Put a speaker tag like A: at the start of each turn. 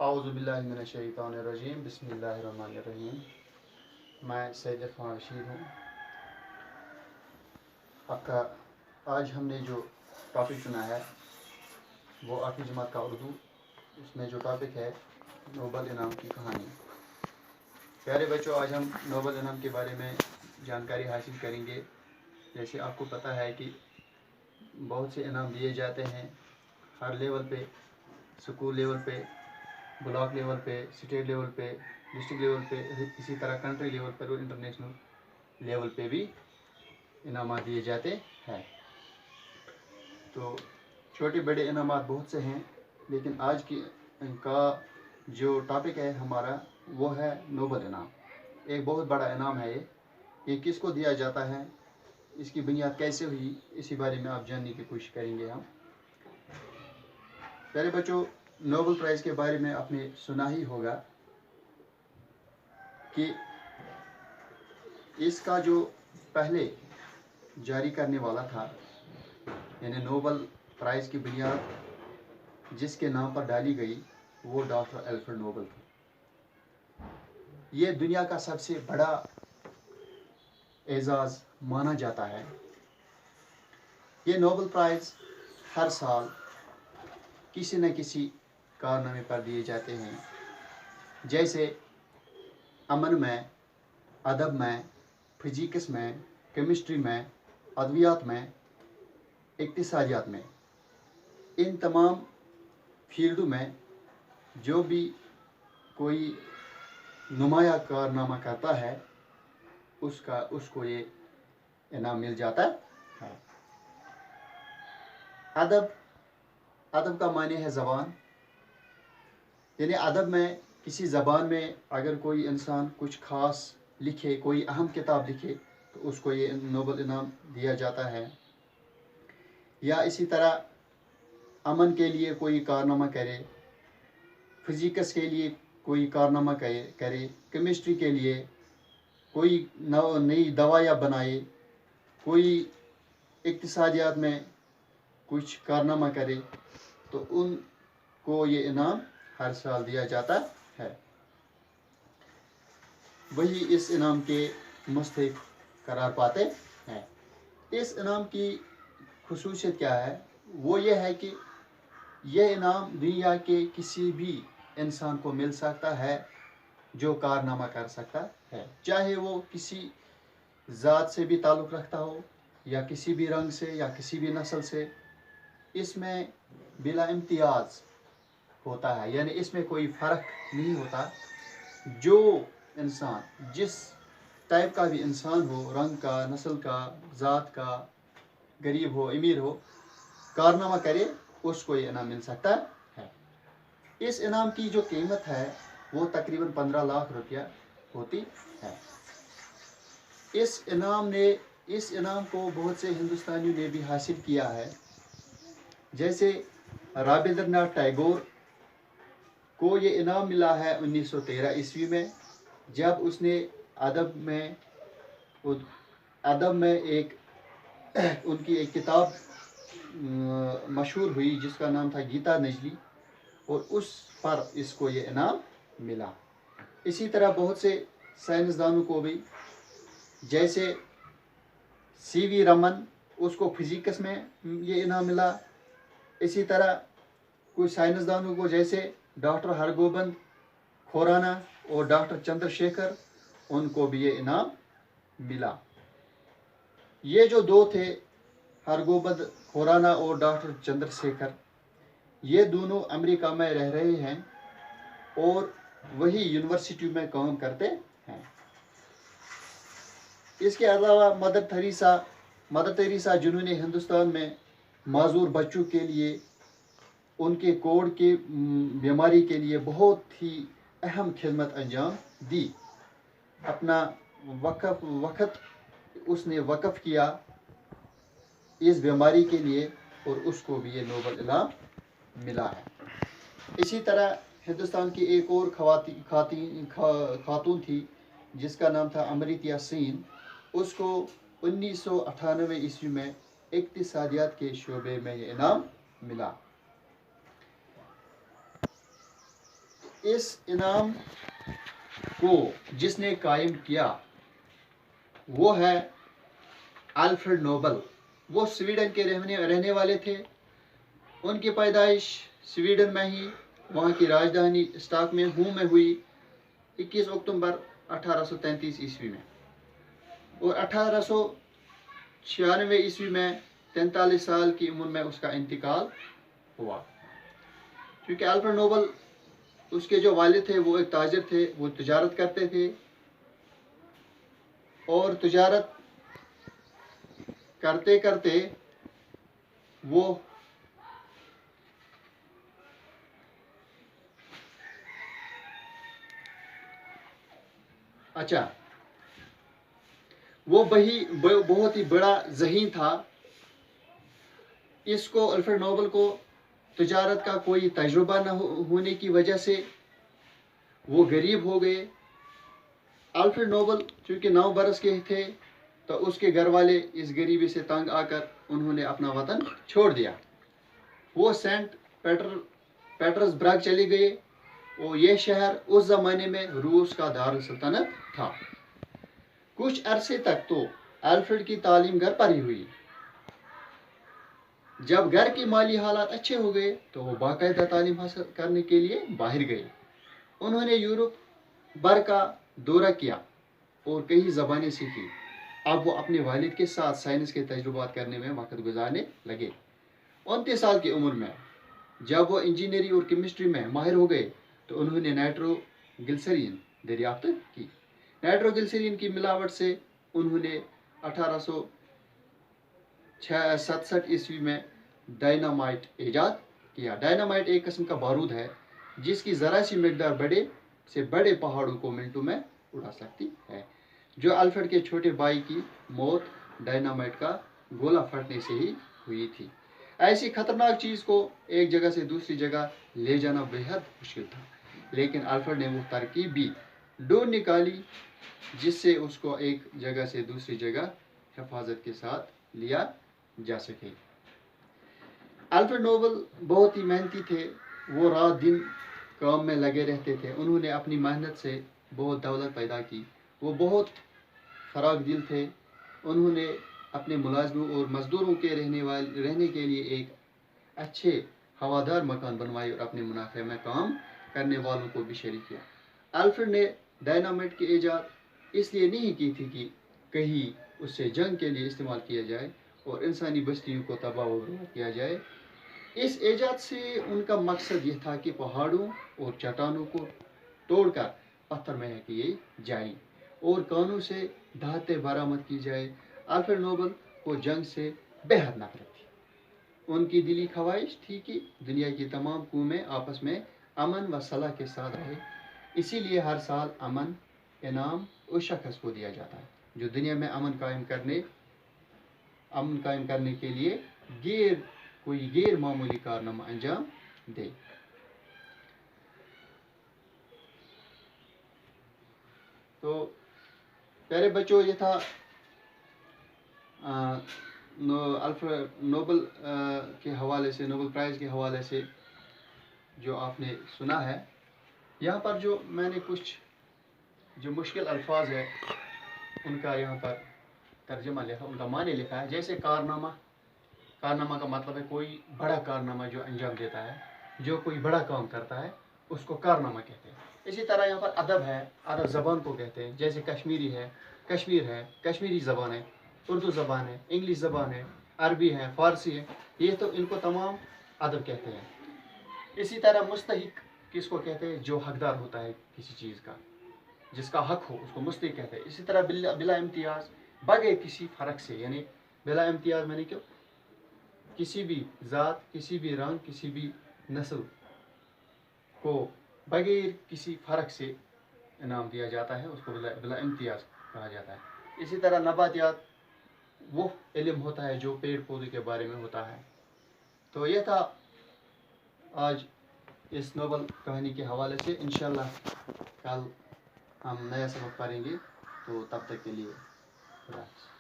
A: اعوذ باللہ من الشیطان الرجیم بسم اللہ الرحمن الرحیم۔ میں سید عرفان رشید ہوں۔ آپ کا آج ہم نے جو ٹاپک چنا ہے وہ 8ویں جماعت کا اردو، اس میں جو ٹاپک ہے نوبل انعام کی کہانی۔ پیارے بچوں، آج ہم نوبل انعام کے بارے میں جانکاری حاصل کریں گے۔ جیسے آپ کو پتہ ہے کہ بہت سے انعام دیے جاتے ہیں ہر لیول پہ، اسکول لیول پہ، بلاک لیول پہ، اسٹیٹ لیول پہ، ڈسٹرکٹ لیول پہ، اسی طرح کنٹری لیول پر اور انٹرنیشنل لیول پہ بھی انعامات دیے جاتے ہیں۔ تو چھوٹے بڑے انعامات بہت سے ہیں، لیکن آج کی کا جو ٹاپک ہے ہمارا وہ ہے نوبل انعام۔ ایک بہت بڑا انعام ہے یہ کس کو دیا جاتا ہے، اس کی بنیاد کیسے ہوئی، اسی بارے میں آپ جاننے کی کوشش کریں گے ہم۔ پیارے بچوں، نوبل پرائز کے بارے میں آپ نے سنا ہی ہوگا کہ اس کا جو پہلے جاری کرنے والا تھا، یعنی نوبل پرائز کی بنیاد جس کے نام پر ڈالی گئی، وہ ڈاکٹر الفریڈ نوبل تھا۔ یہ دنیا کا سب سے بڑا اعزاز مانا جاتا ہے۔ یہ نوبل پرائز ہر سال کسی نہ کسی کارنامے پر دیے جاتے ہیں، جیسے امن میں، ادب میں، فزکس میں، کیمسٹری میں، ادویات میں، اقتصادیات میں۔ ان تمام فیلڈوں میں جو بھی کوئی نمایاں کارنامہ کرتا ہے اس کو یہ انعام مل جاتا ہے۔ ادب کا معنی ہے زبان، یعنی ادب میں کسی زبان میں اگر کوئی انسان کچھ خاص لکھے، کوئی اہم کتاب لکھے، تو اس کو یہ نوبل انعام دیا جاتا ہے۔ یا اسی طرح امن کے لیے کوئی کارنامہ کرے، فزکس کے لیے کوئی کارنامہ کرے، کیمسٹری کے لیے کوئی نئی دوائیاں بنائے، کوئی اقتصادیات میں کچھ کارنامہ کرے، تو ان کو یہ انعام ہر سال دیا جاتا ہے۔ وہی اس انعام کے مستحق قرار پاتے ہیں۔ اس انعام کی خصوصیت کیا ہے؟ وہ یہ ہے کہ یہ انعام دنیا کے کسی بھی انسان کو مل سکتا ہے جو کارنامہ کر سکتا ہے، چاہے وہ کسی ذات سے بھی تعلق رکھتا ہو، یا کسی بھی رنگ سے، یا کسی بھی نسل سے۔ اس میں بلا امتیاز ہوتا ہے، یعنی اس میں کوئی فرق نہیں ہوتا۔ جو انسان جس ٹائپ کا بھی انسان ہو، رنگ کا، نسل کا، ذات کا، غریب ہو، امیر ہو، کارنامہ کرے، اس کو یہ انعام مل سکتا ہے۔ اس انعام کی جو قیمت ہے وہ تقریباً 15 لاکھ روپیہ ہوتی ہے۔ اس انعام کو بہت سے ہندوستانیوں نے بھی حاصل کیا ہے، جیسے رابندر ناتھ ٹیگور کو یہ انعام ملا ہے 1913 عیسوی میں، جب اس نے ادب میں ان کی ایک کتاب مشہور ہوئی جس کا نام تھا گیتا نجلی، اور اس پر اس کو یہ انعام ملا۔ اسی طرح بہت سے سائنسدانوں کو بھی، جیسے سی وی رمن، اس کو فزکس میں یہ انعام ملا۔ اسی طرح کچھ سائنسدانوں کو جیسے ڈاکٹر ہرگوبند کھورانا اور ڈاکٹر چندر شیکھر، ان کو بھی یہ انعام ملا۔ یہ جو دو تھے، ہرگوبند کھورانا اور ڈاکٹر چندر شیکھر، یہ دونوں امریکہ میں رہ رہے ہیں اور وہی یونیورسٹی میں کام کرتے ہیں۔ اس کے علاوہ مدر ٹریسا، جنہوں نے ہندوستان میں معذور بچوں کے لیے، ان کے کوڑ کی بیماری کے لیے بہت ہی اہم خدمت انجام دی۔ اپنا وقت اس نے وقف کیا اس بیماری کے لیے، اور اس کو بھی یہ نوبل انعام ملا ہے۔ اسی طرح ہندوستان کی ایک اور خاتون تھی جس کا نام تھا امرتیا سین، اس کو 1998 عیسوی میں اقتصادیات کے شعبے میں یہ انعام ملا۔ इस इनाम को जिसने कायम किया वो है अल्फ्रेड नोबल। वो स्वीडन के रहने वाले थे। उनकी पैदाइश स्वीडन में ही, वहाँ की राजधानी स्टॉकहोम में हुई 21 अक्टूबर 1833 ईस्वी में, और 1896 ईस्वी में 43 साल की उम्र में उसका इंतकाल हुआ। क्योंकि अल्फ्रेड नोबल, उसके जो वालिद थे वो एक ताजिर थे, वो तिजारत करते थे, और तिजारत करते करते वो बहुत ही बड़ा ज़हीन था। इसको अल्फ्रेड नोबल को तिजारत का कोई तजुर्बा न होने की वजह से वो गरीब हो गए। अल्फ्रेड नोबल चूँकि 9 बरस के थे तो उसके घर वाले इस गरीबी से तंग आकर उन्होंने अपना वतन छोड़ दिया। वो सेंट पीटर्सबर्ग चले गए, और यह शहर उस ज़माने में रूस का दारुल सल्तनत था। कुछ अरसे तक तो अल्फ्रेड की तालीम घर पर ही हुई। जब घर की माली हालात अच्छे हो गए तो वो बाकायदा तालीम हासिल करने के लिए बाहर गए। उन्होंने यूरोप भर का दौरा किया और कई ज़बानें सीखी। अब वो अपने वालिद के साथ साइंस के तजुर्बात करने में वक्त गुजारने लगे। 29 साल की उम्र में जब वो इंजीनियरिंग और केमिस्ट्री में माहिर हो गए तो उन्होंने नाइट्रोग्लिसरीन दरियाफ्त की। नाइट्रोग्लिसरीन की मिलावट से उन्होंने 1867 ईस्वी में डायनामाइट ईजाद किया। डायनामाइट एक किस्म का बारूद है जिसकी ज़रा सी मिकदार बड़े से बड़े पहाड़ों को मिनटों में उड़ा सकती है। जो अल्फ्रेड के छोटे भाई की मौत डायनामाइट का गोला फटने से ही हुई थी। ऐसी खतरनाक चीज़ को एक जगह से दूसरी जगह ले जाना बेहद मुश्किल था, लेकिन अल्फ्रेड ने वो तरकीब भी ढूंढ निकाली जिससे उसको एक जगह से दूसरी जगह हिफाजत के साथ लिया जा सके। अल्फ्रेड नोबल बहुत ही मेहनती थे। वो रात दिन काम में लगे रहते थे। उन्होंने अपनी मेहनत से बहुत दौलत पैदा की। वो बहुत फराग दिल थे। उन्होंने अपने मुलाजमों और मजदूरों के रहने के लिए एक अच्छे हवादार मकान बनवाए और अपने मुनाफे में काम करने वालों को भी शरीक किया। अल्फ्रेड ने डायनामाइट की ईजाद इसलिए नहीं की थी कि कहीं उससे जंग के लिए इस्तेमाल किया जाए और इंसानी बस्तियों को तबाह व बर्बाद किया जाए। इस ईजाद से उनका मकसद ये था कि पहाड़ों और चट्टानों को तोड़कर पत्थर में किए जाए और कानों से धातें बरामद की जाए। अल्फ्रेड नोबल को जंग से बेहद नफरत थी। उनकी दिली ख्वाहिश थी कि दुनिया की तमाम कौमें आपस में अमन व सलाह के साथ रहे। इसीलिए हर साल अमन इनाम उस शख्स को दिया जाता है जो दुनिया में अमन कायम करने के लिए कोई गैर मामूली कारनामा अंजाम दे। तो प्यारे बच्चों, ये था अल्फ्रेड नोबल के हवाले से, नोबल प्राइज़ के हवाले से जो आपने सुना है। यहाँ पर जो मैंने कुछ जो मुश्किल अल्फाज है उनका यहाँ पर तर्जमा लिखा, उनका माने लिखा है। जैसे कारनामा का मतलब है कोई बड़ा कारनामा जो अंजाम देता है, जो कोई बड़ा काम करता है उसको कारनामा कहते हैं। इसी तरह यहाँ पर अदब है, अदब ज़बान को कहते हैं। जैसे कश्मीर है, कश्मीरी ज़बान है, उर्दू ज़बान है, इंग्लिश ज़बान है, अरबी है, फ़ारसी है, ये तो इनको तमाम अदब कहते हैं। इसी तरह मुस्तहिक किसको कहते हैं? जो हकदार होता है किसी चीज़ का, जिसका हक हो, उसको मुस्तहिक कहते हैं। इसी तरह बिला इम्तियाज़, बगैर किसी फ़र्क से, यानी बिला इम्तियाज़ मैंने क्यों किसी भी ज़ात, किसी भी रंग, किसी भी नस्ल को बगैर किसी फ़र्क से इनाम दिया जाता है, उसको बिला इम्तियाज़ कहा जाता है। इसी तरह नबातियात वो इल्म होता है जो पेड़ पौधे के बारे में होता है। तो यह था आज इस नोबल कहानी के हवाले से। इंशाल्लाह कल हम नया सबक पढ़ेंगे। तो तब तक के लिए खुदा हाफ़िज़।